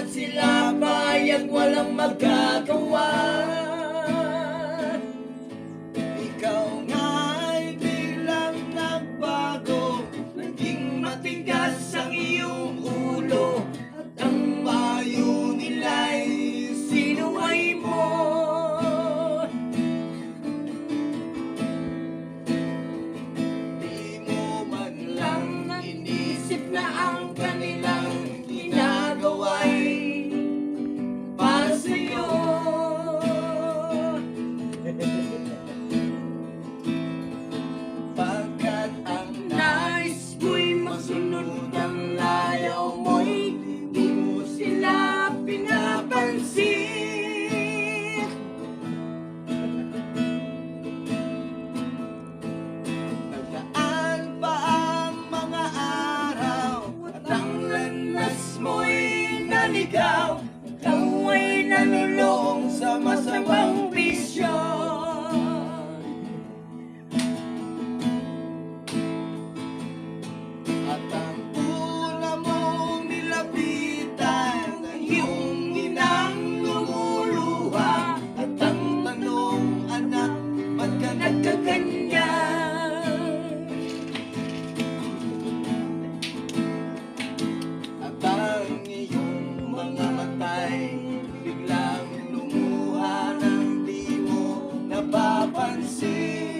At sila bayag walang magagawa. Ikaw nga'y biglang nagbago, naging matigas ang iyong ulo, at ang payo nila'y sinuway mo. Di mo man lang inisip na ang kanilang ginagawa'y para sa'yo. Pagkat ang nais mo'y masunod ang layaw mo'y di mo sila pinapansin. Nagdaan pa ang mga araw at ang landas mo'y naligaw. Ikaw ay nalulong sa masamang bisyo. At ang una mong nilapitan ay iyong inang lumuluha. At ang tanong, anak, ba't ka nagkaganyan? At ang iyong mga matay biglang lumuha nang di mo napapansin.